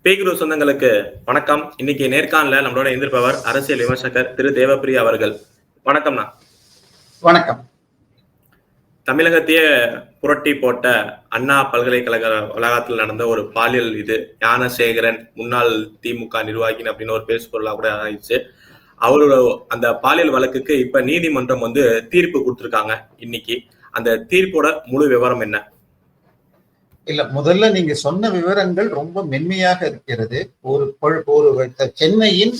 பேகுரு சொந்தங்களுக்கு வணக்கம். இன்னைக்கு நேர்காணல நம்மளோட எதிர்ப்பவர் அரசியல் விமர்சகர் திரு தேவப்பிரியா அவர்கள். வணக்கம்ண்ணா. வணக்கம். தமிழகத்தையே புரட்டி போட்ட அண்ணா பல்கலைக்கழக வளாகத்தில் நடந்த ஒரு பாலியல் ஞானசேகரன் முன்னாள் திமுக நிர்வாகி அப்படின்னு ஒரு பேசுபொருளா கூட ஆயிடுச்சு. அவரோட அந்த பாலியல் வழக்குக்கு இப்ப நீதிமன்றம் தீர்ப்பு கொடுத்திருக்காங்க. இன்னைக்கு அந்த தீர்ப்போட முழு விவரம் என்ன? இல்ல, முதல்ல நீங்க சொன்ன விவரங்கள் ரொம்ப மென்மையாக இருக்கிறது. ஒரு சென்னையின்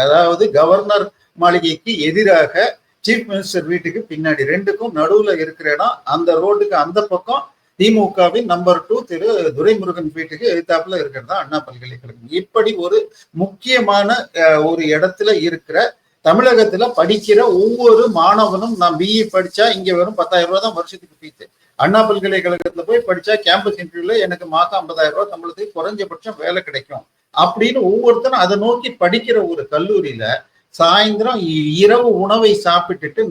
அதாவது கவர்னர் மாளிகைக்கு எதிராக சீஃப் மினிஸ்டர் வீட்டுக்கு பின்னாடி ரெண்டுக்கும் நடுவுல இருக்கிற இடம், அந்த ரோடுக்கு அந்த பக்கம் திமுகவின் நம்பர் 2 திரு துரைமுருகன் வீட்டுக்கு எதிர்த்தாப்புல இருக்கிறதா அண்ணா பல்கலைக்கழகம். இப்படி ஒரு முக்கியமான ஒரு இடத்துல இருக்கிற தமிழகத்துல படிக்கிற ஒவ்வொரு மாணவனும், நான் பிஇ படிச்சா இங்க வெறும் 10,000 ரூபாய் தான் வருஷத்துக்கு ஃபீஸ். அண்ணா பல்கலைக்கழகத்துல போய் படிச்சா கேம்பஸ் இன்டர்வியூல எனக்கு மாசம் 50,000 ரூபாய் சம்பளத்துக்கு குறைஞ்சபட்சம் வேலை கிடைக்கும் அப்படின்னு ஒவ்வொருத்தரும் அதை நோக்கி படிக்கிற ஒரு கல்லூரியில சாயந்தரம் இரவு உணவை சாப்பிட்டுட்டு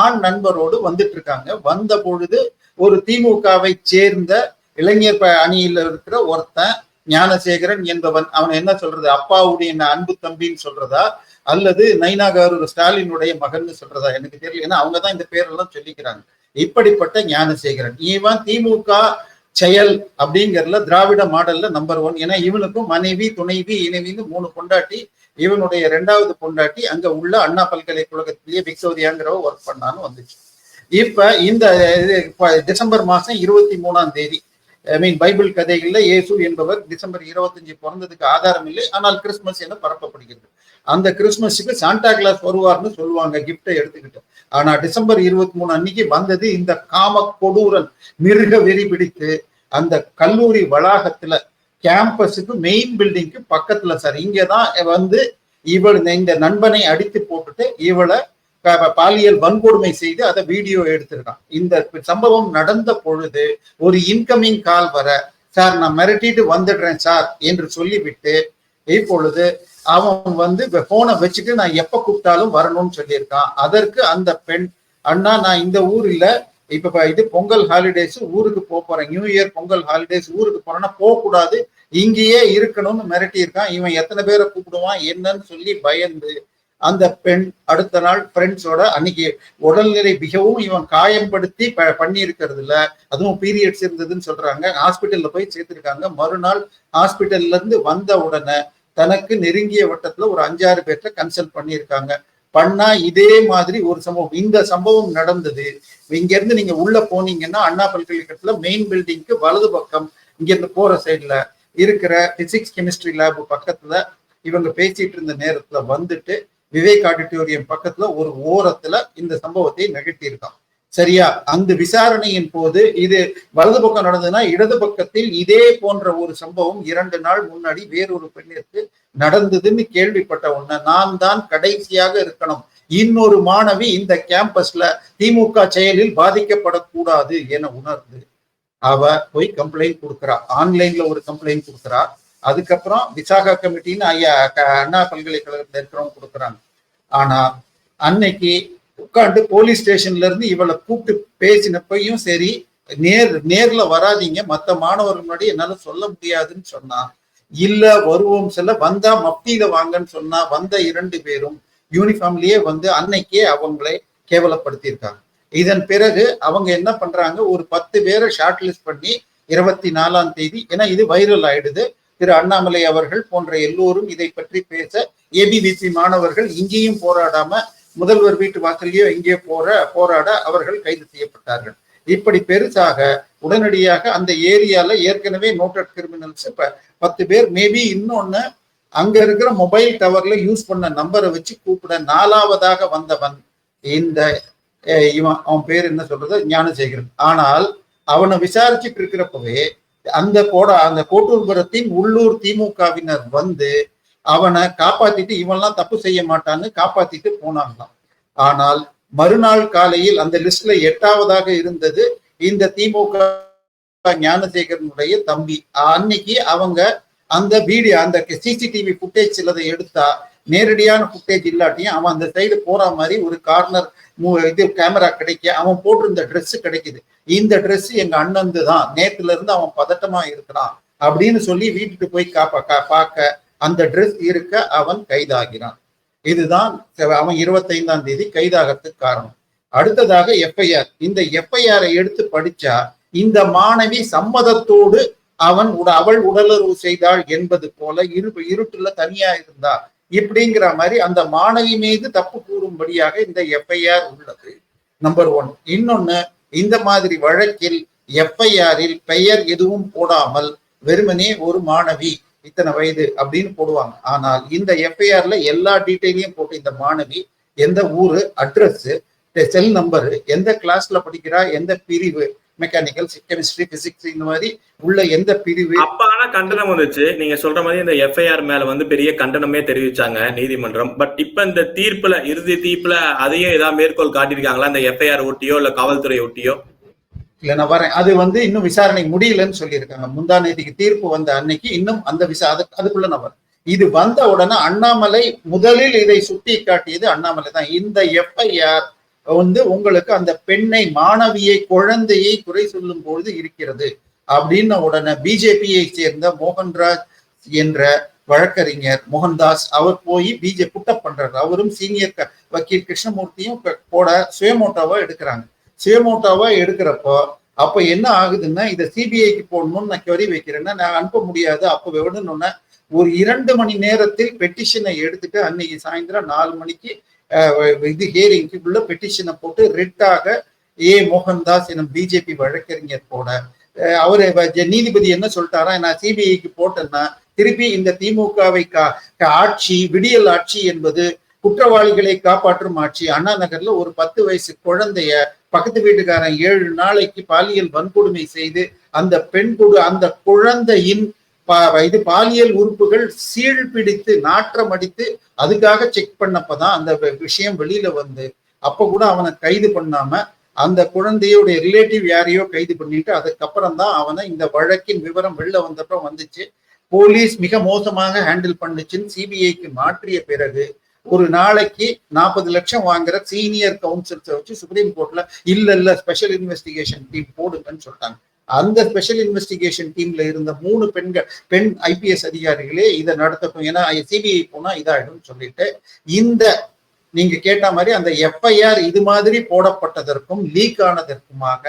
ஆண் நண்பரோடு வந்துட்டு இருக்காங்க. வந்த பொழுது ஒரு திமுகவை சேர்ந்த இளைஞர் அணியில இருக்கிற ஒருத்தன் ஞானசேகரன் என்பவன், அவன் என்ன சொல்றது, அப்பாவுடைய அன்பு தம்பின்னு சொல்றதா அல்லது நைனாகாரு ஸ்டாலினுடைய மகன் சொல்றதா எனக்கு தெரியல. ஏன்னா அவங்கதான் இந்த பேரெல்லாம் சொல்லிக்கிறாங்க. இப்படிப்பட்ட ஞானசேகரன் இவன் திமுக செயல் அப்படிங்கறதுல திராவிட மாடல்ல நம்பர் 1. ஏன்னா இவனுக்கும் மனைவி, துணைவி, இணைவின்னு 3 பொண்டாட்டி. இவனுடைய 2வது பொண்டாட்டி அங்க உள்ள அண்ணா பல்கலைக்கழகத்திலேயே விக்டோரியாங்கிறவ ஒர்க் பண்ணான்னு வந்துச்சு. இப்ப இந்த டிசம்பர் மாசம் 23ஆம் தேதி பைபிள் கதைகள்ல இயேசு என்பவர் டிசம்பர் 25 பிறந்ததுக்கு ஆதாரம் இல்லை, ஆனால் கிறிஸ்துமஸ் என பரப்பப்படுகிறது. அந்த கிறிஸ்துமஸுக்கு சாண்டா கிளாஸ் வருவார்னு சொல்லுவாங்க கிஃப்டை எடுத்துக்கிட்டு. ஆனா டிசம்பர் 23 அன்னைக்கு வந்தது இந்த காம கொடூரன் மிருக வெறி பிடித்து அந்த கல்லூரி வளாகத்துல கேம்பஸுக்கு மெயின் பில்டிங்க்கு பக்கத்துல சார் இங்கதான் இவள் இந்த நண்பனை அடித்து போட்டுட்டு இவளை பாலியல் வன்கொடுமை செய்து அதை வீடியோ எடுத்திருக்கான். இந்த சம்பவம் நடந்த பொழுது ஒரு இன்கமிங் கால் வர, சார் நான் மிரட்டிட்டு வந்துடுறேன் சார் என்று சொல்லிவிட்டு இப்பொழுது அவன் போனை வச்சுட்டு நான் எப்ப கூப்பிட்டாலும் வரணும்னு சொல்லியிருக்கான். அதற்கு அந்த பெண், அண்ணா நான் இந்த ஊர் இல்ல, இப்ப இது பொங்கல் ஹாலிடேஸ் ஊருக்கு போறேன், நியூ இயர் பொங்கல் ஹாலிடேஸ் ஊருக்கு போறேன்னா போக கூடாது, இங்கேயே இருக்கணும்னு மிரட்டி இருக்கான். இவன் எத்தனை பேரை கூப்பிடுவான் என்னன்னு சொல்லி பயந்து அந்த பெண் அடுத்த நாள் ஃப்ரெண்ட்ஸோட, அன்னைக்கு உடல்நிலை மிகவும் இவன் காயப்படுத்தி பண்ணி இருக்கிறது இல்ல, அதுவும் பீரியட்ஸ் இருந்ததுன்னு சொல்றாங்க, ஹாஸ்பிட்டல்ல போய் சேர்த்திருக்காங்க. மறுநாள் ஹாஸ்பிட்டல்ல இருந்து வந்த உடனே தனக்கு நெருங்கிய வட்டத்துல ஒரு 5-6 பேர்ட்ட கன்சல்ட் பண்ணியிருக்காங்க. பண்ணா இதே மாதிரி ஒரு சம்பவம், இந்த சம்பவம் நடந்தது. இங்க இருந்து நீங்க உள்ள போனீங்கன்னா அண்ணா பல்கலைக்கழகத்துல மெயின் பில்டிங்க்கு வலது பக்கம் இங்க இருந்து போற சைட்ல இருக்கிற பிசிக்ஸ் கெமிஸ்ட்ரி லேப் பக்கத்துல இவங்க பேசிட்டு இருந்த நேரத்துல வந்துட்டு விவேக் ஆடிட்டோரியம் பக்கத்துல ஒரு ஓரத்துல இந்த சம்பவத்தை நிகழ்த்தியிருக்கான். சரியா? அந்த விசாரணையின் போது இது வலது பக்கம் நடந்ததுன்னா இடது பக்கத்தில் இதே போன்ற ஒரு சம்பவம் 2 நாள் முன்னாடி வேறொரு பெண்ணிற்கு நடந்ததுன்னு கேள்விப்பட்ட உடனே நான் தான் கடைசியாக இருக்கணும், இன்னொரு மாணவி இந்த கேம்பஸ்ல திமுக செயலில் பாதிக்கப்படக்கூடாது என உணர்ந்து அவ போய் கம்ப்ளைண்ட் கொடுக்குறா. ஆன்லைன்ல ஒரு கம்ப்ளைண்ட் கொடுக்குறா. அதுக்கப்புறம் விசாகா கமிட்டின்னு அண்ணா பல்கலைக்கழகத்துல இருக்கிறவங்க கொடுக்குறாங்க. ஆனா அன்னைக்கு உட்காந்து போலீஸ் ஸ்டேஷன்ல இருந்து இவளை கூப்பிட்டு பேசினப்பையும் சரி, நேர்ல வராதிங்க, மற்ற மாணவர்கள் முன்னாடி என்னால சொல்ல முடியாதுன்னு சொன்னா, இல்ல வருவோம் சொல்ல வந்தா மப்தியில வாங்கன்னு சொன்னா வந்த 2 பேரும் யூனிஃபார்ம்லயே அன்னைக்கே அவங்களை கேவலப்படுத்தியிருக்காங்க. இதன் பிறகு அவங்க என்ன பண்றாங்க, ஒரு 10 பேரை ஷார்ட் லிஸ்ட் பண்ணி 24ஆம் தேதி, ஏன்னா இது வைரல் ஆயிடுது, திரு அண்ணாமலை அவர்கள் போன்ற எல்லோரும் இதை பற்றி பேச ஏபிவிபி மாணவர்கள் இங்கேயும் போராடாம முதல்வர் வீட்டு வாசலையோ இங்கே போராட அவர்கள் கைது செய்யப்பட்டார்கள். இப்படி பெருசாக உடனடியாக அந்த ஏரியால ஏற்கனவே நோட்டட் கிரிமினல்ஸ் 10 பேர், மேபி இன்னொன்னு அங்க இருக்கிற மொபைல் டவர்ல யூஸ் பண்ண நம்பரை வச்சு கூப்பிட 4வதாக வந்தவன் இந்த அவன் பேர் என்ன சொல்றது, ஞானசேகரன். ஆனால் அவனை விசாரிச்சுட்டு இருக்கிறப்பவே அந்த கோட்டூர்புரத்தின் உள்ளூர் திமுகவினர் அவனை காப்பாத்திட்டு, இவன்லாம் தப்பு செய்ய மாட்டான்னு காப்பாத்திட்டு போனாங்களாம். ஆனால் மறுநாள் காலையில் அந்த லிஸ்ட்ல 8வதாக இருந்தது இந்த திமுக ஞானசேகரனுடைய தம்பி. அன்னைக்கு அவங்க அந்த வீடியோ, அந்த சிசிடிவி ஃபுட்டேஜ் சிலதை எடுத்தா, நேரடியான ஃபுட்டேஜ் இல்லாட்டியும் அவன் அந்த சைடு போற மாதிரி ஒரு கார்னர் கேமரா கிடைக்க அவன் போட்டிருந்த ட்ரெஸ் கிடைக்குது. இந்த ட்ரெஸ் எங்க அண்ணன் தான், நேத்துல இருந்து அவன் பதட்டமா இருக்கிறான் அப்படின்னு சொல்லி வீட்டுக்கு போய் பார்க்க அந்த ட்ரெஸ் இருக்க அவன் கைதாகிறான். இதுதான் அவன் 25ஆம் தேதி கைதாகிறதுக்கு காரணம். அடுத்ததாக எஃப்ஐஆர். இந்த எஃப்ஐஆரை எடுத்து படிச்சா இந்த மாணவி சம்மதத்தோடு அவள் உடலுறவு செய்தாள் என்பது போல இருட்டுல தனியா இருந்தா இப்படிங்கிற மாதிரி அந்த மாணவி மீது தப்பு கூறும்படியாக இந்த எஃப்ஐஆர் உள்ளது. நம்பர் 1. இன்னொன்னு, இந்த மாதிரி வழக்கில் எஃப்ஐஆரில் பெயர் எதுவும் போடாமல் வெறுமனே ஒரு மாணவி இத்தனை வயது அப்படின்னு போடுவாங்க. ஆனால் இந்த எஃப்ஐஆர்ல எல்லா டீட்டெயிலையும் போட்டு இந்த மாணவி எந்த ஊரு, அட்ரஸ், செல் நம்பரு, எந்த கிளாஸ்ல படிக்கிறா, எந்த பிரிவு, மெக்கானிக்கல், கெமிஸ்ட்ரி, பிசிக்ஸ், இந்த மாதிரி உள்ள எந்த பிரிவு. அப்ப ஆனா கண்டனம் வந்துச்சு. நீங்க சொல்ற மாதிரி இந்த எஃப்ஐஆர் மேல பெரிய கண்டனமே தெரிவிச்சாங்க நீதிமன்றம். பட் இப்ப இந்த தீர்ப்புல, இறுதி தீர்ப்புல அதையும் ஏதாவது மேற்கோள் காட்டியிருக்காங்களா, இந்த எஃப்ஐஆர் ஒட்டியோ இல்ல காவல்துறை ஒட்டியோ? இல்ல, நான் வரேன். அது இன்னும் விசாரணை முடியலன்னு சொல்லியிருக்காங்க. முந்தா நேற்றுக்கு தீர்ப்பு வந்த அன்னைக்கு இன்னும் அந்த அதுக்குள்ள நான் வரேன். இது வந்த உடனே அண்ணாமலை முதலில் இதை சுட்டி காட்டியது அண்ணாமலை தான். இந்த எஃப்ஐஆர் உங்களுக்கு அந்த பெண்ணை, மாணவியை, குழந்தையை குறை சொல்லும் பொழுது இருக்கிறது அப்படின்ன உடனே பிஜேபியை சேர்ந்த மோகன்ராஜ் என்ற வழக்கறிஞர் மோகன்தாஸ் அவர் போய் புட்டப் பண்றாரு. அவரும் சீனியர் வக்கீல் கிருஷ்ணமூர்த்தியும் போட சுயமோட்டோவா எடுக்கிறாங்க. சுயமோட்டோவா எடுக்கிறப்போ அப்ப என்ன ஆகுதுன்னா, இதை சிபிஐக்கு போடணும்னு நான் query வைக்கிறேன்னா நான் அனுப்ப முடியாது. அப்ப விடணும்னா ஒரு 2 மணி நேரத்தில் பெட்டிஷனை எடுத்துட்டு அன்னைக்கு சாயந்தரம் 4 மணிக்கு இது ஹியரிங்க்கு உள்ள பெட்டிஷனை போட்டு ரிட்டாக மோகன்தாஸ் எனும் பிஜேபி வழக்கறிஞர் போட அவரு நீதிபதி என்ன சொல்லிட்டாரா, நான் சிபிஐக்கு போட்டேன்னா திருப்பி இந்த திமுகவை ஆட்சி, விடியல் ஆட்சி என்பது குற்றவாளிகளை காப்பாற்றும் ஆட்சி. அண்ணா நகர்ல ஒரு 10 வயசு குழந்தைய பக்கத்து வீட்டுக்காரன் 7 நாளைக்கு பாலியல் வன்கொடுமை செய்து அந்த குழந்தையின் பாலியல் உறுப்புகள் சீழ்பிடித்து நாற்றம் அடித்து அதுக்காக செக் பண்ணப்பதான் அந்த விஷயம் வெளியில வந்து, அப்ப கூட அவனை கைது பண்ணாம அந்த குழந்தையுடைய ரிலேட்டிவ் யாரையோ கைது பண்ணிட்டு அதுக்கப்புறம் தான் அவனை இந்த வழக்கின் விவரம் வெளில வந்தப்ப வந்துச்சு. போலீஸ் மிக மோசமாக ஹேண்டில் பண்ணுச்சுன்னு சிபிஐக்கு மாற்றிய பிறகு ஒரு நாளைக்கு 40 லட்சம் வாங்குற சீனியர் கவுன்சில்ஸை வச்சு சுப்ரீம் கோர்ட்ல இல்ல ஸ்பெஷல் இன்வெஸ்டிகேஷன் டீம் போடுங்கன்னு சொல்லிட்டாங்க. அந்த ஸ்பெஷல் இன்வெஸ்டிகேஷன் டீம்ல இருந்த 3 பெண் ஐபிஎஸ் அதிகாரிகளே இதை நடத்தட்டும், ஏன்னா சிபிஐ போனா இதாயிடும் சொல்லிட்டு இந்த நீங்க கேட்ட மாதிரி அந்த எஃப்ஐஆர் இது மாதிரி போடப்பட்டதற்கும் லீக் ஆனதற்குமாக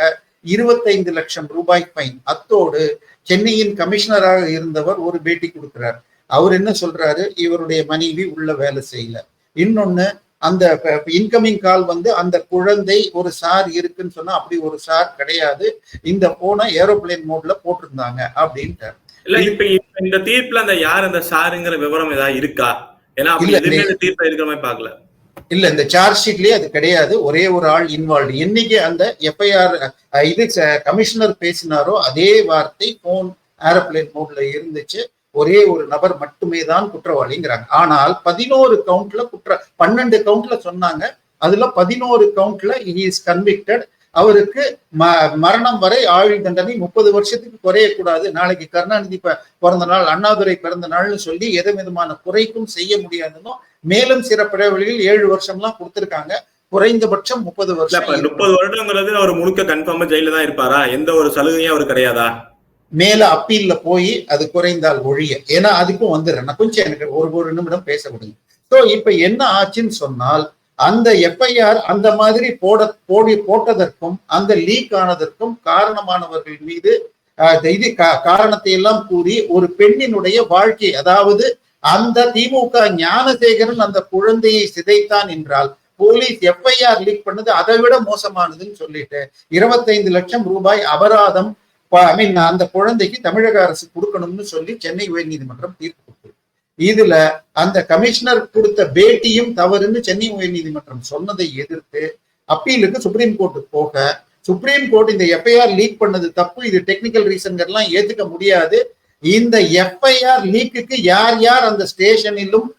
25 லட்சம் ரூபாய் ஃபைன். அத்தோடு சென்னையின் கமிஷனராக இருந்தவர் ஒரு பேட்டி கொடுக்கிறார். அவர் என்ன சொல்றாரு, இவருடைய மனைவி உள்ள வேலை செய்யல. இன்னொன்னு, அந்த இன்கமிங் கால் அந்த குழந்தை ஒரு சார் இருக்குன்னு சொன்னா அப்படி ஒரு சார் கிடையாது, இந்த போனை ஏரோப்ளேன் மோட்ல போட்டிருந்தாங்க அப்படின்ட்டு. இல்ல, இப்ப இந்த தீர்ப்புல அந்த யார் அந்த சாருங்கிற விவரம் ஏதாவது இருக்கா? ஏன்னா தீர்ப்பு இருக்கிற மாதிரி பாக்கல. இல்ல, இந்த சார்ஜ் ஷீட்லயே அது கிடையாது. ஒரே ஒரு ஆள் இன்வால்வ். என்னைக்கு அந்த எஃப்ஐஆர் இது கமிஷனர் பேசினாரோ அதே வார்த்தை போன் ஏரோப்ளேன் மோட்ல இருந்துச்சு. ஒரே ஒரு நபர் மட்டுமே தான் குற்றவாளிங்கிறாங்க. ஆனால் 11 கவுண்ட்ல 12 கவுண்ட்ல சொன்னாங்க. அதுல 11 கவுண்ட்ல ஹி இஸ் கன்விக்டட். அவருக்கு மரணம் வரை ஆயுள் தண்டனை 30 வருஷத்துக்கு குறையக்கூடாது. நாளைக்கு கருணாநிதி பிறந்த நாள், அண்ணாதுரை பிறந்த நாள்னு சொல்லி எது விதமான குறைக்கும் செய்ய முடியாதுன்னு மேலும் சில பிறவழிகள் 7 வருஷம்லாம் கொடுத்திருக்காங்க. குறைந்தபட்சம் 30 வருஷம். 30 வருடங்கிறது அவர் முழுக்க கன்ஃபார்மா ஜெயில தான் இருப்பாரா? எந்த ஒரு சலுகையும் அவர் கிடையாதா? மேல அப்பீல்ல போய் அது குறைந்தால் ஒழிய, ஏன்னா அதுக்கும் வந்துடுறேன் நான் கொஞ்சம், எனக்கு ஒரு நிமிடம் பேச விடுங்க. ஸோ இப்ப என்ன ஆச்சுன்னு சொன்னால், அந்த எஃப்ஐஆர் அந்த மாதிரி போட்டதற்கும் அந்த லீக் ஆனதற்கும் காரணமானவர்கள் மீது இது காரணத்தை எல்லாம் கூறி ஒரு பெண்ணினுடைய வாழ்க்கை, அதாவது அந்த திமுக ஞானசேகரன் அந்த குழந்தையை சிதைத்தான் என்றால் போலீஸ் எஃப்ஐஆர் லீக் பண்ணது அதை விட மோசமானதுன்னு சொல்லிட்டு 25 லட்சம் ரூபாய் அபராதம் அந்த குழந்தைக்கு தமிழக அரசு கொடுக்கணும்னு சொல்லி சென்னை உயர்நீதிமன்றம் தீர்ப்பு கொடுத்தது. இதுல அந்த கமிஷனர் கொடுத்த பேட்டியும் தவறுன்னு சென்னை உயர்நீதிமன்றம் சொன்னதை எதிர்த்து அப்பீலுக்கு சுப்ரீம் கோர்ட்டு போக, சுப்ரீம் கோர்ட் இந்த எஃப்ஐஆர் லீக் பண்ணது தப்பு, இது டெக்னிக்கல் ரீசன்கள்லாம் ஏத்துக்க முடியாது, இந்த எஃப்ஐஆர் லீக்குக்கு யார் யார் அந்த ஸ்டேஷனிலும்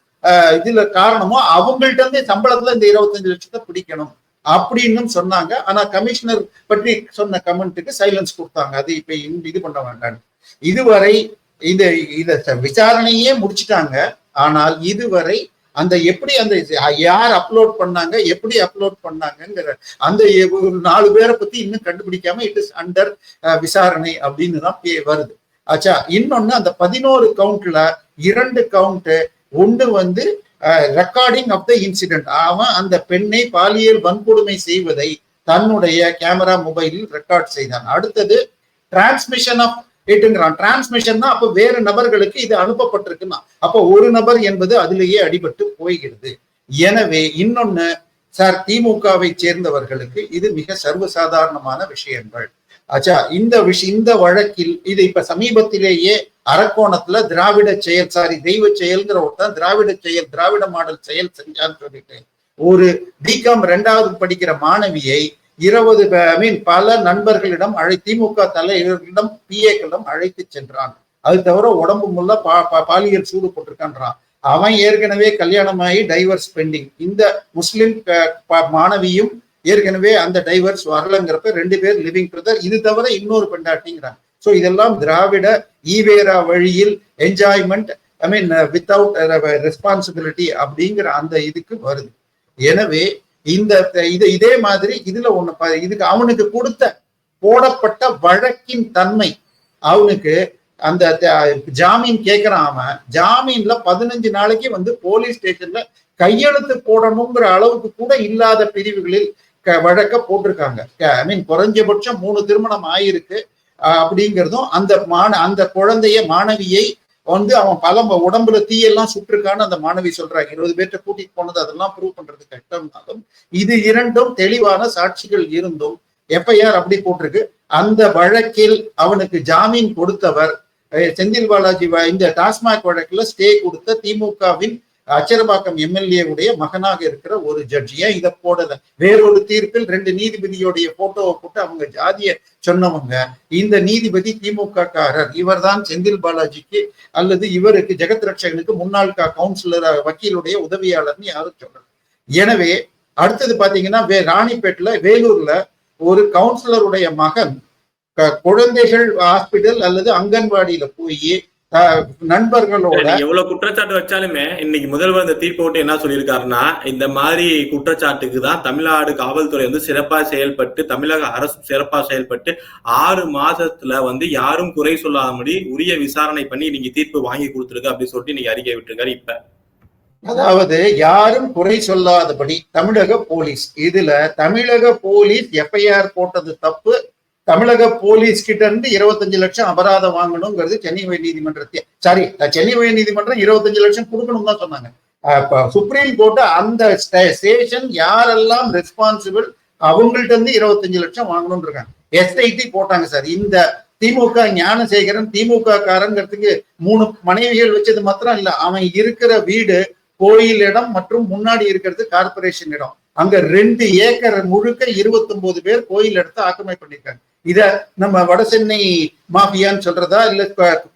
இதுல காரணமோ அவங்கள்ட்ட இருந்து சம்பளத்துல இந்த 25 லட்சத்தை பிடிக்கணும் அப்படின்னு சொன்னாங்க. ஆனா கமிஷனர் பற்றி சொன்ன கமெண்ட்டுக்கு சைலன்ஸ் கொடுத்தாங்க. அது இப்ப இது பண்ண வேண்டாம். இதுவரை இத விசாரணையே முடிச்சுட்டாங்க. ஆனால் இதுவரை அந்த எப்படி அந்த யார் அப்லோட் பண்ணாங்க, எப்படி அப்லோட் பண்ணாங்கிற அந்த 4 பேரை பத்தி இன்னும் கண்டுபிடிக்காம இட் இஸ் அண்டர் விசாரணை அப்படின்னு தான் வருது. ஆச்சா. இன்னொன்னு அந்த 11 கவுண்ட்ல 2 கவுண்ட், ஒன்று வந்து ரெக்கார்டிங் ஆஃப் த இன்சிடென்ட். அவன் அந்த பெண்ணை பாலியல் வன்கொடுமை செய்வதை தன்னுடைய கேமரா மொபைலில் ரெக்கார்ட் செய்தான். அடுத்தது டிரான்ஸ்மிஷன் ஆஃப் இட்ங்கிறான். டிரான்ஸ்மிஷன் அப்ப வேறு நபர்களுக்கு இது அனுப்பப்பட்டிருக்குன்னா அப்ப ஒரு நபர் என்பது அதிலேயே அடிபட்டு போய்கிறது. எனவே இன்னொன்னு சார், திமுகவை சேர்ந்தவர்களுக்கு இது மிக சர்வசாதாரணமான விஷயங்கள். ஆச்சா. இந்த வழக்கில் இது இப்ப சமீபத்திலேயே அரக்கோணத்துல திராவிட செயல் தெய்வ செயல்ங்கிற ஒருத்தன் திராவிட மாடல் செயல் செஞ்சான்னு சொல்லிட்டு ஒரு பிகாம் 2வது படிக்கிற மாணவியை 20 பல நண்பர்களிடம் திமுக தலைவர்களிடம் பிஏக்களிடம் அழைத்து சென்றான். அது தவிர உடம்பு முள்ள பாலியல் சூடு போட்டிருக்கான்றான். அவன் ஏற்கனவே கல்யாணமாகி டைவர்ஸ் பெண்டிங். இந்த முஸ்லிம் மாணவியும் ஏற்கனவே அந்த டைவர்ஸ் வரலங்கிறப்ப 2 பேர் லிவிங் பிரதர். இது தவிர இன்னொரு பெண்டாட்டிங்கிறாங்க. ஸோ இதெல்லாம் திராவிட ஈவேரா வழியில் என்ஜாய்மெண்ட், வித்தவுட் ரெஸ்பான்சிபிலிட்டி அப்படிங்கிற அந்த இதுக்கு வருது. எனவே இதே மாதிரி இதுல இதுக்கு அவனுக்கு போடப்பட்ட வழக்கின் தன்மை, அவனுக்கு அந்த ஜாமீன் கேட்கிறான். அவன் ஜாமீன்ல 15 நாளைக்கு வந்து போலீஸ் ஸ்டேஷன்ல கையெழுத்து போடணுங்கிற அளவுக்கு கூட இல்லாத பிரிவுகளில் வழக்க போட்டிருக்காங்க. குறைஞ்சபட்சம் 3 திருமணம் ஆயிருக்கு அப்படிங்கிறதும், அந்த குழந்தைய மாணவியை வந்து அவன் பல உடம்புல தீயெல்லாம் சுட்டிருக்கான்னு அந்த மாணவி சொல்றாங்க. 20 பேர்ட்ட கூட்டிட்டு போனது அதெல்லாம் ப்ரூவ் பண்றது கஷ்டம்னாலும் இது 2ம் தெளிவான சாட்சிகள் இருந்தும் எஃப்ஐஆர் அப்படி போட்டிருக்கு. அந்த வழக்கில் அவனுக்கு ஜாமீன் கொடுத்தவர் செந்தில் பாலாஜி. இந்த டாஸ்மாக் வழக்குல ஸ்டே கொடுத்த திமுகவின் அச்சரபாக்கம் எம்எல்ஏ உடைய மகனாக இருக்கிற ஒரு ஜட்ஜ். ஏன் இதை போடல? வேறொரு தீர்ப்பில் 2 நீதிபதியோடைய போட்டோவை போட்டு அவங்க ஜாதிய சொன்னவங்க. இந்த நீதிபதி திமுக காரர், இவர் தான் செந்தில் பாலாஜிக்கு அல்லது இவருக்கு ஜெகத் ரட்சகனுக்கு முன்னாள் கவுன்சிலர் வக்கீலுடைய உதவியாளர்னு யாரும் சொல்லல. எனவே அடுத்தது பாத்தீங்கன்னா ராணிப்பேட்ல வேலூர்ல ஒரு கவுன்சிலருடைய மகன் குழந்தைகள் ஹாஸ்பிட்டல் அல்லது அங்கன்வாடியில போய் நண்பர்களோட எவ்வளவு குற்றச்சாட்டு வச்சாலுமே இன்னைக்கு முதல்வர் இந்த தீர்ப்பு விட்டு என்ன சொல்லியிருக்காருன்னா, இந்த மாதிரி குற்றச்சாட்டுக்கு தான் தமிழ்நாடு காவல்துறை வந்து சிறப்பா செயல்பட்டு, தமிழக அரசு சிறப்பா செயல்பட்டு 6 மாசத்துல வந்து யாரும் குறை சொல்லாதபடி உரிய விசாரணை பண்ணி நீங்க தீர்ப்பு வாங்கி கொடுத்துருக்கு அப்படின்னு சொல்லிட்டு இன்னைக்கு அறிக்கை விட்டுருக்காரு. இப்ப அதாவது யாரும் குறை சொல்லாதபடி தமிழக போலீஸ், இதுல தமிழக போலீஸ் எஃப்ஐஆர் போட்டது தப்பு. தமிழக போலீஸ் கிட்ட இருந்து 25 லட்சம் அபராதம் வாங்கணுங்கிறது சென்னை உயர் சென்னை உயர் நீதிமன்றம் 25 லட்சம் கொடுக்கணும் தான் சொன்னாங்க. சுப்ரீம் கோர்ட் அந்த ஸ்டேஷன் யாரெல்லாம் ரெஸ்பான்சிபிள் அவங்கள்ட்ட இருந்து 25 லட்சம் வாங்கணும்னு இருக்காங்க. எஸ்ஐடி போட்டாங்க சார். இந்த திமுக ஞானசேகரன் திமுக காரங்கிறதுக்கு 3 மனைவிகள் வச்சது மாத்திரம் இல்ல, அவன் இருக்கிற வீடு கோயில் இடம் மற்றும் முன்னாடி இருக்கிறது கார்பரேஷன் இடம். அங்க 2 ஏக்கர் முழுக்க 29 பேர் கோயில் இடத்தை ஆக்கிரமிப்பு பண்ணிருக்காங்க. இத நம்ம வட சென்னை மாஃபியான்னு சொல்றதா இல்ல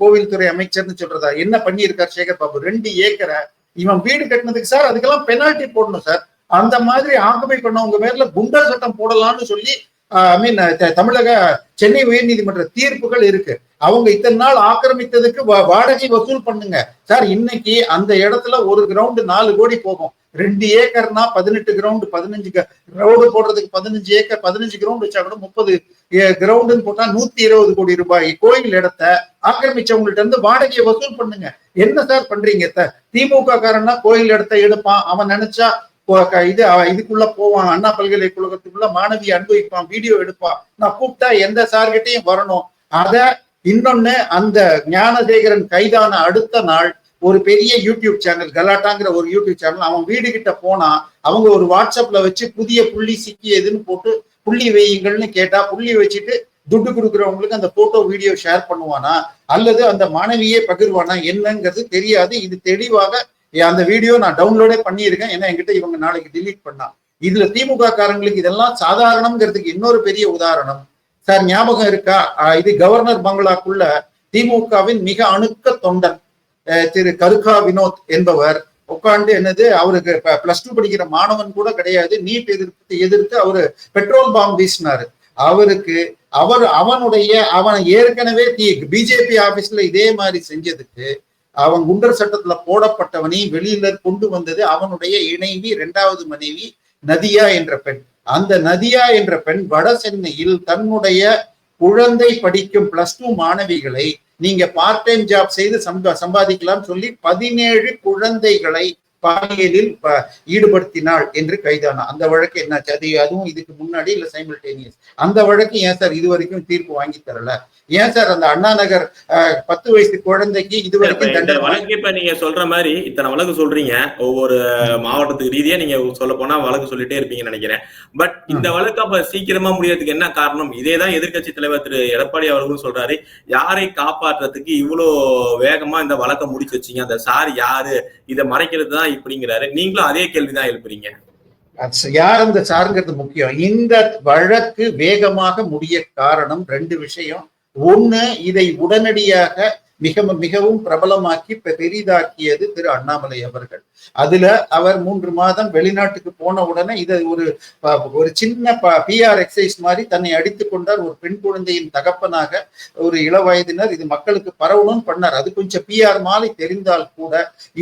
கோவில் துறை அமைச்சர்னு சொல்றதா? என்ன பண்ணியிருக்காரு சேகர் பாபு? 2 ஏக்கரை இவன் வீடு கட்டினதுக்கு சார் அதுக்கெல்லாம் பெனால்டி போடணும் சார். அந்த மாதிரி ஆக்கிரமிப்பு பண்ணவங்க பேர்ல குண்டர் சட்டம் போடலாம்னு சொல்லி தமிழக சென்னை உயர் நீதிமன்ற தீர்ப்புகள் இருக்கு. அவங்க இத்தனை நாள் ஆக்கிரமித்ததுக்கு வாடகை வசூல் பண்ணுங்க சார். இன்னைக்கு அந்த இடத்துல ஒரு கிரவுண்டு 4 கோடி போகும். 2 ஏக்கர்னா 18 கிரவுண்டு, 15 ரோடு போடுறதுக்கு 15 ஏக்கர், 15 கிரவுண்ட் வச்சா கூட 30 கிரவுண்டுன்னு போட்டா 120 கோடி ரூபாய். கோயில் இடத்தை ஆக்கிரமிச்சவங்கள்ட்ட இருந்து வாடகையை வசூல் பண்ணுங்க. என்ன சார் பண்றீங்க? திமுக காரன்னா கோயில் இடத்தை எடுப்பான், அவன் நினைச்சா இதுக்குள்ள போவான், அண்ணா பல்கலைக்கழகத்துக்குள்ள மாணவி அனுபவிப்பான், வீடியோ எடுப்பான். நான் கூப்பிட்டா எந்த சார்கிட்டையும் வரணும். அத இன்னொன்னு, அந்த ஞானசேகரன் கைதான அடுத்த நாள் ஒரு பெரிய யூடியூப் சேனல், கலாட்டாங்கிற ஒரு யூடியூப் சேனல், அவன் வீடு கிட்ட போனா அவங்க ஒரு வாட்ஸ்அப்ல வச்சு புதிய புள்ளி சிக்கியதுன்னு போட்டு புள்ளி வையுங்கள்னு கேட்டா புள்ளி வச்சுட்டு துட்டு கொடுக்குறவங்களுக்கு அந்த போட்டோ வீடியோ ஷேர் பண்ணுவானா அல்லது அந்த மாணவியே பகிர்வானா என்னங்கிறது தெரியாது. இது தெளிவாக அந்த வீடியோ நான் டவுன்லோடே பண்ணியிருக்கேன். ஏன்னா என்கிட்ட இவங்க நாளைக்கு டிலீட் பண்ணா. இதுல திமுக காரங்களுக்கு இதெல்லாம் சாதாரணம்ங்கிறதுக்கு இன்னொரு பெரிய உதாரணம் சார் ஞாபகம் இருக்கா? இது கவர்னர் பங்களாக்குள்ள திமுகவின் மிக அணுக்க தொண்டன் திரு கருக்கா வினோத் என்பவர் உட்காந்து அவருக்கு +2 படிக்கிற மாணவன் கூட கிடையாது, நீட் எதிர்த்து அவரு பெட்ரோல் பாம்பு வீசினாரு. அவன் ஏற்கனவே பிஜேபி ஆபீஸ்ல இதே மாதிரி செஞ்சதுக்கு அவன் குண்டர் சட்டத்துல போடப்பட்டவனை வெளியில கொண்டு வந்தது அவனுடைய இணைவி 2வது மனைவி நதியா என்ற பெண். அந்த நதியா என்ற பெண் வட சென்னையில் தன்னுடைய குழந்தை படிக்கும் +2 மாணவிகளை நீங்க பார்ட் டைம் ஜாப் செய்து சம்பாதிக்கலாம் சொல்லி 17 குழந்தைகளை பாலியலில் ஈடுபடுத்தினாள் என்று கைதானா. அந்த வழக்கு என்னாச்சு? அதுவும் இதுக்கு முன்னாடி இல்ல சைமல்டேனியஸ்? அந்த வழக்கு ஏன் சார் இது வரைக்கும் தீர்ப்பு வாங்கி தரல? ஏன் சார் அந்த அண்ணா நகர் 10 வயசு குழந்தைக்கு இது வரைக்கும் தண்டனை? இப்ப நீங்க சொல்ற மாதிரி இத்தனை வழக்கு சொல்றீங்க, ஒவ்வொரு மாவட்டத்துக்கு ரீதியா நீங்க சொல்ல போனா வழக்கு சொல்லிட்டே இருப்பீங்கன்னு நினைக்கிறேன். பட் இந்த வழக்கு அப்ப சீக்கிரமா முடியறதுக்கு என்ன காரணம்? இதேதான் எதிர்கட்சி தலைவர் திரு எடப்பாடி அவர்களும் சொல்றாரு, யாரை காப்பாற்றுறதுக்கு இவ்வளவு வேகமா இந்த வழக்கை முடிச்சு வச்சீங்க, அந்த சார் யாரு, இதை மறைக்கிறது தான் இப்படிங்கிறாரு. நீங்களும் அதே கேள்விதான் எழுப்புறீங்க. யார் அந்த சாருங்கிறது முக்கியம். இந்த வழக்கு வேகமாக முடிய காரணம் 2 விஷயம். ஒண்ணு, இதை உடனடியாக மிகவும் பிரபலமாக்கி பெரிதாக்கியது திரு அண்ணாமலை அவர்கள். அதுல அவர் 3 மாதம் வெளிநாட்டுக்கு போன உடனே இதை ஒரு சின்ன PR எக்ஸசைஸ் மாதிரி தன்னை அடித்துக் கொண்டார். ஒரு பெண் குழந்தையின் தகப்பனாக ஒரு இளவயதினர் இது மக்களுக்கு பரவணும்னு பண்ணார். அது கொஞ்சம் PR மாலை தெரிந்தால் கூட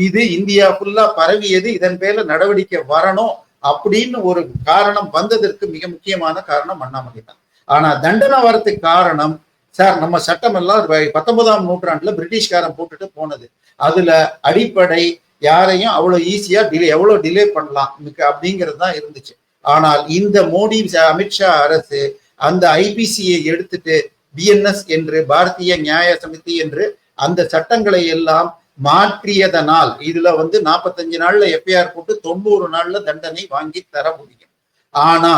இது இந்தியா ஃபுல்லா பரவியது, இதன் பேர்ல நடவடிக்கை வரணும் அப்படின்னு ஒரு காரணம் வந்ததற்கு மிக முக்கியமான காரணம் அண்ணாமலை தான். ஆனா தண்டனை வரத்துக்கு காரணம் சார், நம்ம சட்டம் எல்லாம் 19ஆம் நூற்றாண்டுல பிரிட்டிஷ்காரன் போட்டுட்டு போனது. அதுல அடிப்படை யாரையும் அவ்வளவு ஈஸியா எவ்வளவு டிலே பண்ணலாம் அப்படிங்கிறது தான் இருந்துச்சு. ஆனால் இந்த மோடி அமித்ஷா அரசு அந்த IPCயை எடுத்துட்டு BNS என்று பாரதிய நியாய சமிதி என்று அந்த சட்டங்களை எல்லாம் மாற்றியதனால் இதுல 45 நாள்ல FIR போட்டு 90 நாள்ல தண்டனை வாங்கி தர முடியும். ஆனா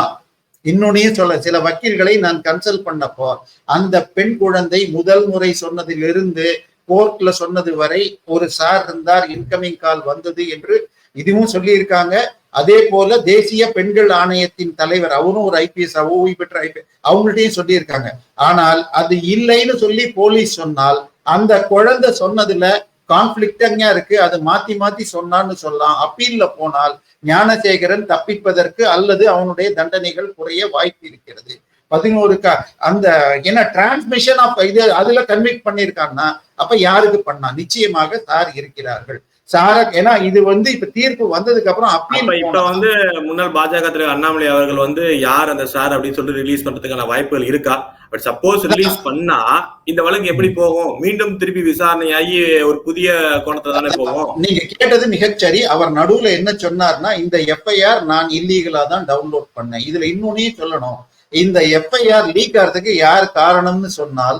இன்னொன்னையும் சொல்ல, சில வக்கீல்களை நான் கன்சல்ட் பண்ணப்போ அந்த பெண் குழந்தை முதல் முறை சொன்னதிலிருந்து கோர்ட்ல சொன்னது வரை ஒரு சார் இருந்தார், இன்கமிங் கால் வந்தது என்று இதுவும் சொல்லி இருக்காங்க. அதே போல தேசிய பெண்கள் ஆணையத்தின் தலைவர் அவரும் ஒரு IPS ஓய்வு பெற்ற IPS அவங்கள்ட்டையும் சொல்லி இருக்காங்க. ஆனால் அது இல்லைன்னு சொல்லி போலீஸ் சொன்னால் அந்த குழந்தை சொன்னதுல கான்ஃபிளிக்டா இருக்கு, அது மாத்தி மாத்தி சொன்னான்னு சொல்லலாம். அப்பீல்ல போனால் ஞானசேகரன் தப்பிப்பதற்கு அல்லது அவனுடைய தண்டனைகள் குறைய வாய்ப்பு இருக்கிறது. 11 அந்த என்ன டிரான்ஸ்மிஷன் ஆஃப் இது அதுல கன்விக்ட் பண்ணிருக்காங்கன்னா அப்ப யாருக்கு பண்ணா? நிச்சயமாக சார் இருக்கிறார்கள். சார ஏன்னா இது இப்ப தீர்ப்பு வந்ததுக்கு அப்புறம் அப்பீல் இப்ப முன்னாள் பாஜக தலைவர் அண்ணாமலை அவர்கள் யார் அந்த சார் அப்படின்னு சொல்லி ரிலீஸ் பண்றதுக்கான வாய்ப்புகள் இருக்கா? பட் சப்போஸ் ரிலீஸ் பண்ணா இந்த வழக்கு எப்படி போகும்? மீண்டும் திருப்பி விசாரணையாகி ஒரு புதிய கோணத்துல தானே போகும். நீங்க கேட்டது மிகச்சரி. அவர் நடுவுல என்ன சொன்னார்னா, இந்த FIR நான் இல்லீகலா தான் டவுன்லோட் பண்ணேன். இதுல இன்னொன்னையும் சொல்லணும், இந்த FIR லீக் ஆகிறதுக்கு யார் காரணம்னு சொன்னால்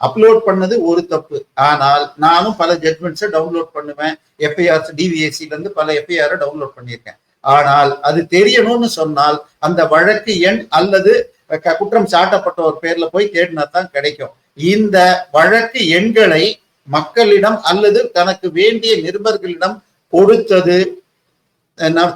அப்லோட் பண்ணது ஒரு தப்பு. ஆனால் நானும் பல ஜட்மெண்ட்ஸை டவுன்லோட் பண்ணுவேன். FIR DVACல இருந்து பல FIR டவுன்லோட் பண்ணியிருக்கேன். ஆனால் அது தெரியணும்னு சொன்னால் அந்த வழக்கு எண் அல்லது குற்றம் சாட்டப்பட்டவர் பேர்ல போய் தேடினா தான் கிடைக்கும். இந்த வழக்கு எண்களை மக்களிடம் அல்லது தனக்கு வேண்டிய நிருபர்களிடம் கொடுத்தது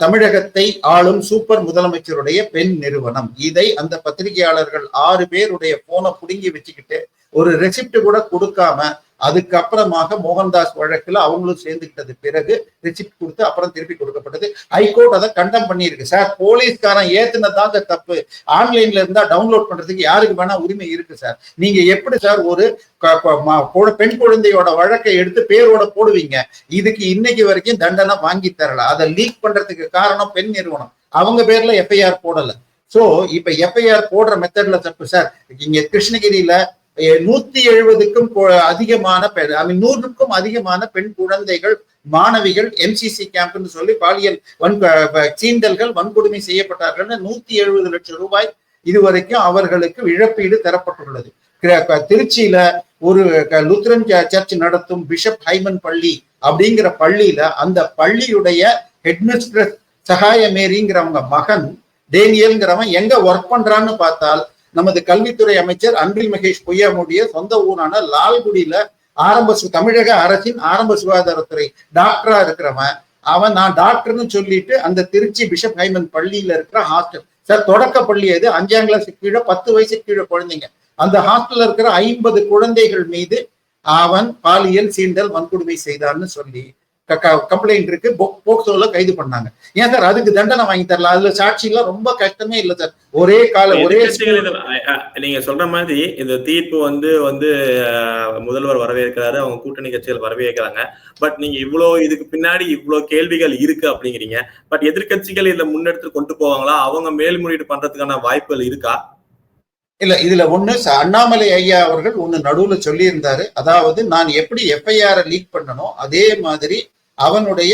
தமிழகத்தை ஆளும் சூப்பர் முதலமைச்சருடைய பெண் நிறுவனம். இதை அந்த பத்திரிகையாளர்கள் 6 பேருடைய போனை புடுங்கி வச்சுக்கிட்டு ஒரு ரெசிப்ட் கூட கொடுக்காம அதுக்கப்புறமாக மோகன்தாஸ் வழக்குல அவங்களும் சேர்ந்துக்கிட்டது பிறகு ரெசிப்ட் கொடுத்து அப்புறம் திருப்பி கொடுக்கப்பட்டது. ஹைகோர்ட் அதை கண்டம் பண்ணியிருக்கு. சார், போலீஸ்காரன் ஏத்துனதாங்க தப்பு. ஆன்லைன்ல இருந்தா டவுன்லோட் பண்றதுக்கு யாருக்கு வேணா உரிமை இருக்கு சார். நீங்க எப்படி சார் ஒரு பெண் குழந்தையோட வழக்கை எடுத்து பேரோட போடுவீங்க? இதுக்கு இன்னைக்கு வரைக்கும் தண்டனை வாங்கி தரல. அதை லீக் பண்றதுக்கு காரணம் பெண் நிறுவனம். அவங்க பேர்ல FIR போடல. சோ இப்ப FIR போடுற மெத்தட்ல தப்பு சார். இங்க கிருஷ்ணகிரியில 170க்கும் அதிகமான 100க்கும் அதிகமான பெண் குழந்தைகள் மாணவிகள் MCC கேம்ப்னு சொல்லி பாலியல் சீண்டல்கள் வன்கொடுமை செய்யப்பட்டார்கள். 170 லட்சம் ரூபாய் இதுவரைக்கும் அவர்களுக்கு இழப்பீடு தரப்பட்டுள்ளது. திருச்சியில ஒரு லுத்ரன் சர்ச் நடத்தும் பிஷப் ஹைமன் பள்ளி அப்படிங்கிற பள்ளியில அந்த பள்ளியுடைய ஹெட்மிஸ்ட்ரஸ் சகாய மேரிங்கிறவங்க மகன் டேனியல்ங்கிறவன் எங்க ஒர்க் பண்றான்னு பார்த்தால் நமது கல்வித்துறை அமைச்சர் அன்பில் மகேஷ் பொய்யாமுடைய சொந்த ஊரான லால்குடியில தமிழக அரசின் ஆரம்ப சுகாதாரத்துறை டாக்டரா இருக்கிறவன். அவன் நான் டாக்டர்னு சொல்லிட்டு அந்த திருச்சி பிஷப் ஹைமன் பள்ளியில இருக்கிற ஹாஸ்டல் சார், தொடக்க பள்ளி அது, 5ஆம் கிளாஸ் கீழே 10 வயசுக்கு கீழே குழந்தைங்க. அந்த ஹாஸ்டல்ல இருக்கிற 50 குழந்தைகள் மீது அவன் பாலியல் சீண்டல் வன்கொடுமை செய்தான்னு சொல்லி கம்ப்ளைண்ட் இருக்கு. போக்சோல கைது பண்ணாங்க. ஏன் சார் அதுக்கு தண்டனை வாங்கி தரலாம்? அதுல சாட்சி எல்லாம் ரொம்ப கஷ்டமே இல்லை சார். ஒரே நீங்க சொல்ற மாதிரி இந்த தீர்ப்பு முதல்வர் வரவேற்கிறாரு, அவங்க கூட்டணி கட்சிகள் வரவேற்கிறாங்க. பட் நீங்க இதுக்கு பின்னாடி இவ்வளவு கேள்விகள் இருக்கு அப்படிங்கிறீங்க. பட் எதிர்கட்சிகள் இதை முன்னெடுத்து கொண்டு போவாங்களா? அவங்க மேல்முறையீடு பண்றதுக்கான வாய்ப்புகள் இருக்கா? இல்ல இதுல ஒண்ணு அண்ணாமலை ஐயா அவர்கள் ஒண்ணு நடுவுல சொல்லி இருந்தாரு. அதாவது நான் எப்படி எஃப்ஐஆர் லீக் பண்ணணும் அதே மாதிரி அவனுடைய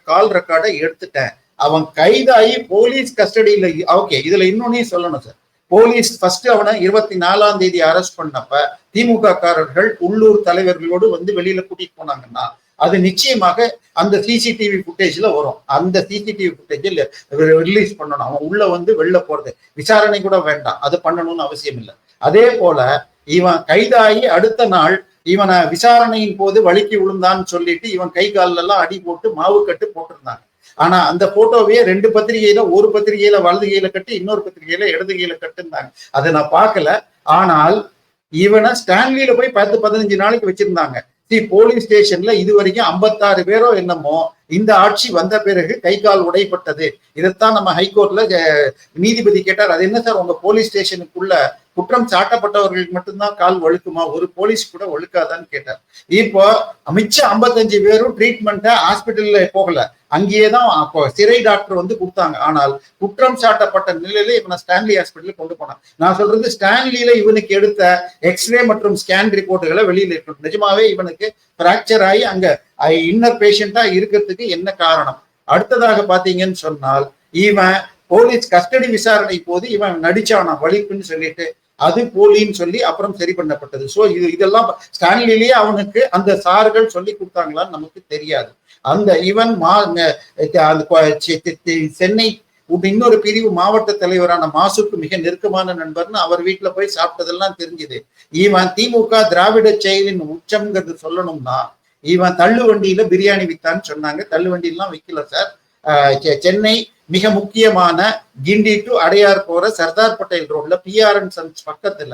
கால் ரெக்கார்டை எடுத்துட்டேன். அவன் கைதாகி போலீஸ் கஸ்டடியில. ஓகே, இதுல இன்னொன்னையும் சொல்லணும் சார். போலீஸ் ஃபர்ஸ்ட் அவனை 24ஆம் தேதி அரெஸ்ட் பண்ணப்ப திமுக காரர்கள் உள்ளூர் தலைவர்களோடு வந்து வெளியில கூட்டிட்டு போனாங்கன்னா அது நிச்சயமாக அந்த சிசிடிவி புட்டேஜ்ல வரும். அந்த சிசிடிவி புட்டேஜ் ரிலீஸ் பண்ணணும். அவன் உள்ள வந்து வெளில போறது விசாரணை கூட வேண்டாம், அது பண்ணணும்னு அவசியம் இல்லை. அதே போல இவன் கைதாகி அடுத்த நாள் இவனை விசாரணையின் போது வழுக்கி விழுந்தான்னு சொல்லிட்டு இவன் கை காலில் எல்லாம் அடி போட்டு மாவு கட்டு போட்டிருந்தாங்க. ஆனா அந்த போட்டோவையே 2 பத்திரிகையில, ஒரு பத்திரிகையில வலது கையில கட்டி இன்னொரு பத்திரிகையில இடது கையில கட்டுந்தாங்க. அதை நான் பார்க்கல. ஆனால் இவனை ஸ்டான்லியில போய் 10-15 நாளைக்கு வச்சிருந்தாங்க. போலீஸ் ஸ்டேஷன்ல இது வரைக்கும் 56 பேரோ என்னமோ இந்த ஆட்சி வந்த பிறகு கை கால் உடைப்பட்டது. இதைத்தான் நம்ம ஹைகோர்ட்ல நீதிபதி கேட்டார், அது என்ன சார் உங்க போலீஸ் ஸ்டேஷனுக்குள்ள குற்றம் சாட்டப்பட்டவர்களுக்கு மட்டும்தான் கால் வழுக்குமா, ஒரு போலீஸ் கூட வழுக்காதான்னு கேட்டார். இப்போ மிச்ச 55 பேரும் ட்ரீட்மெண்ட்டை ஹாஸ்பிட்டல்ல போகல, அங்கேயேதான் சிறை டாக்டர் வந்து கொடுத்தாங்க. ஆனால் குற்றம் சாட்டப்பட்ட நிலையில இவனை ஸ்டான்லி ஹாஸ்பிட்டலுக்கு கொண்டு போனான். நான் சொல்றது ஸ்டான்லியில இவனுக்கு எடுத்த எக்ஸ்ரே மற்றும் ஸ்கேன் ரிப்போர்ட்டுகளை வெளியில இருக்கணும். நிஜமாவே இவனுக்கு பிராக்சர் ஆகி அங்க இன்னர் பேஷண்டா இருக்கிறதுக்கு என்ன காரணம்? அடுத்ததாக பாத்தீங்கன்னு சொன்னால் இவன் போலீஸ் கஸ்டடி விசாரணை போது இவன் நடிச்சானா வலிப்புன்னு சொல்லிட்டு அது போலின்னு சொல்லி அப்புறம் சரி பண்ணப்பட்டது. ஸோ இதெல்லாம் ஸ்டான்லிலேயே அவனுக்கு அந்த சார்கள் சொல்லி கொடுத்தாங்களான்னு நமக்கு தெரியாது. அந்த இவன் சென்னை இன்னொரு பிரிவு மாவட்ட தலைவரான மாசுக்கு மிக நெருக்கமான நண்பர்னு அவர் வீட்டுல போய் சாப்பிட்டதெல்லாம் தெரிஞ்சுது. இவன் திமுக திராவிட செயலின் உச்சம்ங்கிறது சொல்லணும்னா இவன் தள்ளு வண்டியில பிரியாணி வித்தான்னு சொன்னாங்க. தள்ளு வண்டியெல்லாம் விற்கல சார். சென்னை மிக முக்கியமான கிண்டி டு அடையார் போற சர்தார் பட்டேல் ரோட்ல பிஆர்என் சன்ஸ் பக்கத்துல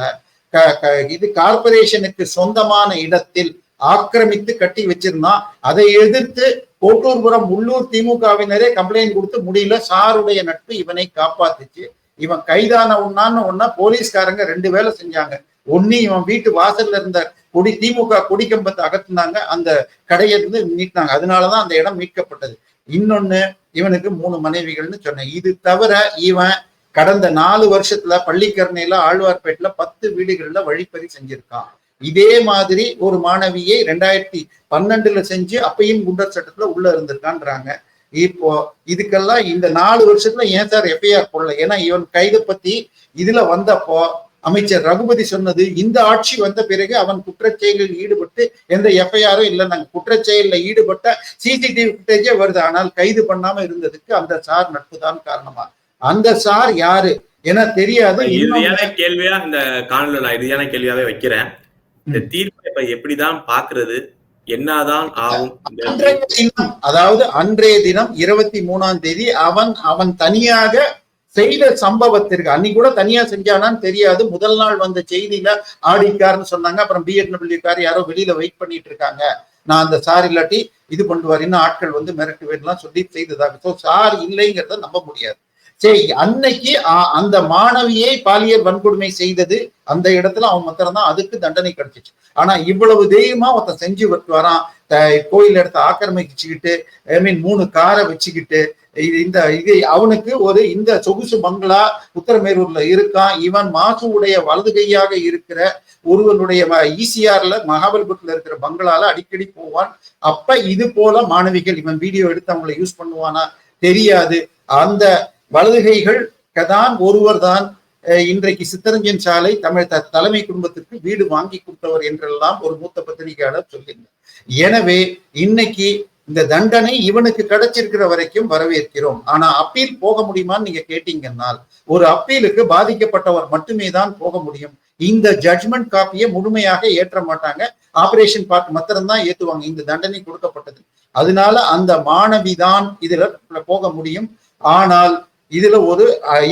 இது கார்பரேஷனுக்கு சொந்தமான இடத்தில் ஆக்கிரமித்து கட்டி வச்சிருந்தான். அதை எதிர்த்து கோட்டூர்புரம் உள்ளூர் திமுகவினரே கம்ப்ளைண்ட் கொடுத்து முடியல. சாருடைய நட்பு இவனை காப்பாத்துச்சு. இவன் கைதான ஒன்னா போலீஸ்காரங்க 2 வேலை செஞ்சாங்க. ஒன்னு இவன் வீட்டு வாசல்ல இருந்த திமுக கொடிக்கம்பத்தை அகற்றினாங்க, அந்த கடையை இருந்து மீட்டாங்க. அதனாலதான் அந்த இடம் மீட்கப்பட்டது. இன்னொன்னு இவனுக்கு 3 மனைவிகள்னு சொன்னேன். இது தவிர இவன் கடந்த 4 வருஷத்துல பள்ளிக்கரணையில ஆழ்வார்பேட்டில 10 வீடுகள்ல வழிப்பறி செஞ்சிருக்கான். இதே மாதிரி ஒரு மாணவியை 2012 செஞ்சு அப்பையும் குண்டர் சட்டத்துல உள்ள இருந்திருக்கான்றாங்க. இப்போ இதுக்கெல்லாம் இந்த 4 வருஷத்துல ஏன் சார் எஃப்ஐஆர் போடல? ஏன்னா இவன் கைதை பத்தி இதுல வந்தப்போ அமைச்சர் ரகுபதி சொன்னது, இந்த ஆட்சி வந்த பிறகு அவன் குற்றச்செயலில் ஈடுபட்டு எந்த எஃப்ஐஆரும் இல்லை, நாங்க குற்றச்செயலில் ஈடுபட்ட சிசிடிவி ஃபுட்டேஜே வருது, ஆனால் கைது பண்ணாம இருந்ததுக்கு அந்த சார் நட்பு தான் காரணமா? அந்த சார் யாரு என தெரியாது. இறுதியான கேள்வியா இந்த காணொலியில நான் இறுதியான கேள்வியாவே வைக்கிறேன். இந்த தீர்ப்பை இப்ப எப்படிதான் பாக்குறது, என்னதான் ஆகும்? அதாவது அன்றைய தினம் 23ஆம் தேதி அவன் தனியாக செய்த சம்பவத்திற்கு அன்னைக்கு கூட தனியா செஞ்சானான்னு தெரியாது. முதல் நாள் வந்த செய்தியில ஆடிக்காருன்னு சொன்னாங்க. அப்புறம் பிஎட்டபிள்யூ கார் யாரோ வெளியில வெயிட் பண்ணிட்டு இருக்காங்க, நான் அந்த சார் இல்லாட்டி இது பண்ணுவார், இன்னும் ஆட்கள் வந்து மிரட்டு வேடலாம் சொல்லி செய்ததாக. ஸோ சார் இல்லைங்கிறத நம்ப முடியாது. சரி, அன்னைக்கு அந்த மாணவியை பாலியல் வன்கொடுமை செய்தது அந்த இடத்துல அவன் மாத்திரம் தான் அதுக்கு தண்டனை கிடைச்சிச்சு. ஆனா இவ்வளவு தைரியமா ஒருத்தன் செஞ்சு வரான், கோயில் இடத்த ஆக்கிரமிச்சுக்கிட்டு 3 காரை வச்சுக்கிட்டு இது அவனுக்கு ஒரு இந்த சொகுசு பங்களா உத்தரமேரூர்ல இருக்கான். இவன் மாசுடைய வலது கையாக இருக்கிற ஒருவனுடைய ஈசிஆர்ல மகாபலிபுரத்துல இருக்கிற பங்களால அடிக்கடி போவான். அப்ப இது போல மாணவிகள் இவன் வீடியோ எடுத்து அவங்களை யூஸ் பண்ணுவானா தெரியாது. அந்த வலதுகைகள் தான் ஒருவர் தான் இன்றைக்கு சித்தரஞ்சன் சாலை தலைமை குடும்பத்திற்கு வீடு வாங்கி கொடுத்தவர் என்றெல்லாம் ஒரு மூத்த பத்திரிகையாளர் சொல்லியிருந்தார். எனவே இன்னைக்கு இந்த தண்டனை இவனுக்கு கிடைச்சிருக்கிற வரைக்கும் வரவேற்கிறோம். ஆனா அப்பீல் போக முடியுமான்னு நீங்க கேட்டீங்கன்னால் ஒரு அப்பீலுக்கு பாதிக்கப்பட்டவர் மட்டுமே தான் போக முடியும். இந்த ஜட்ஜ்மெண்ட் காப்பியை முழுமையாக ஏற்ற மாட்டாங்க, ஆபரேஷன் பார்ட் மாத்திரம்தான் ஏத்துவாங்க. இந்த தண்டனை கொடுக்கப்பட்டது, அதனால அந்த மாணவி தான் இதுல போக முடியும். ஆனால் இதுல ஒரு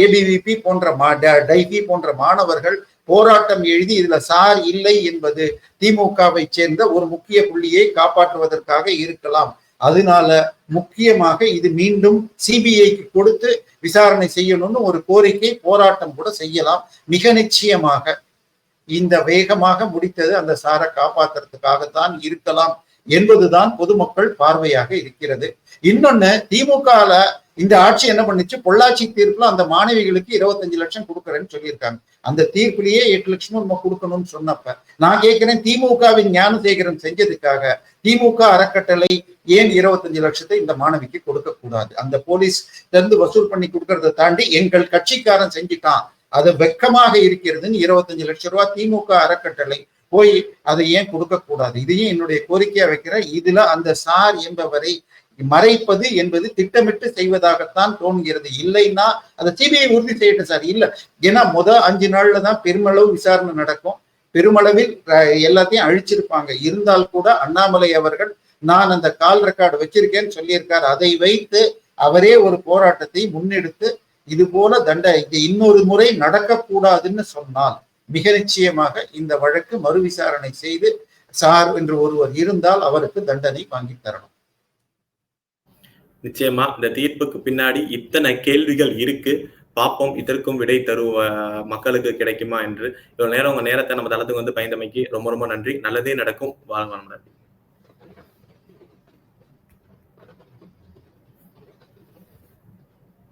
ஏபிவிபி போன்ற டைபி போன்ற மாணவர்கள் போராட்டம் எழுதி இதுல சார் இல்லை என்பது திமுகவை சேர்ந்த ஒரு முக்கிய புள்ளியை காப்பாற்றுவதற்காக இருக்கலாம். அதனால முக்கியமாக இது மீண்டும் சிபிஐக்கு கொடுத்து விசாரணை செய்யணும்னு ஒரு கோரிக்கை போராட்டம் கூட செய்யலாம். மிக நிச்சயமாக இந்த வேகமாக முடித்தது அந்த சாரை காப்பாற்றுறதுக்காகத்தான் இருக்கலாம் என்பதுதான் பொதுமக்கள் பார்வையாக இருக்கிறது. இன்னொன்னு, திமுகல இந்த ஆட்சி என்ன பண்ணுச்சு, பொள்ளாச்சி தீர்ப்புல அந்த மாணவிகளுக்கு 25 லட்சம் கொடுக்கறேன்னு சொல்லியிருக்காங்க. அந்த தீர்ப்பிலேயே 8 லட்சமும் நம்ம கொடுக்கணும்னு சொன்னப்ப நான் கேட்கிறேன், திமுகவின் ஞானசேகரன் செஞ்சதுக்காக திமுக அறக்கட்டளை ஏன் 25 லட்சத்தை இந்த மாணவிக்கு கொடுக்க கூடாது? அந்த போலீஸ் இருந்து வசூல் பண்ணி கொடுக்கறதை தாண்டி எங்கள் கட்சிக்காரன் செஞ்சுட்டான், அது வெக்கமாக இருக்கிறதுன்னு 25 லட்சம் ரூபாய் திமுக அறக்கட்டளை போய் அதை ஏன் கொடுக்க கூடாது? இதையும் என்னுடைய கோரிக்கையா வைக்கிறேன். இதுல அந்த சார் என்பவரை மறைப்பது என்பது திட்டமிட்டு செய்வதாகத்தான் தோன்கிறது. இல்லைன்னா அதை சிபிஐ உறுதி செய்யட்டும் சார். இல்ல, ஏன்னா 5 நாள்ல தான் பெருமளவு விசாரணை நடக்கும், பெருமளவில் எல்லாத்தையும் அழிச்சிருப்பாங்க. இருந்தால் கூட அண்ணாமலை அவர்கள் நான் அந்த கால் ரெக்கார்டு வச்சிருக்கேன்னு சொல்லியிருக்காரு. அதை வைத்து அவரே ஒரு போராட்டத்தை முன்னெடுத்து இது போல இன்னொரு முறை நடக்கக்கூடாதுன்னு சொன்னால் மிக நிச்சயமாக இந்த வழக்கு மறுவிசாரணை செய்து சார் என்று ஒருவர் இருந்தால் அவருக்கு தண்டனை வாங்கி தரணும். நிச்சயமா இந்த தீர்ப்புக்கு பின்னாடி இத்தனை கேள்விகள் இருக்கு, பார்ப்போம் இதற்கும் விடை தருவ மக்களுக்கு கிடைக்குமா என்று. இவ்வளவு நேரம் உங்க நேரத்தை நம்ம தளத்துக்கு வந்து பயந்தமைக்கு ரொம்ப ரொம்ப நன்றி. நல்லதே நடக்கும். வாழ்க வளமுடன்.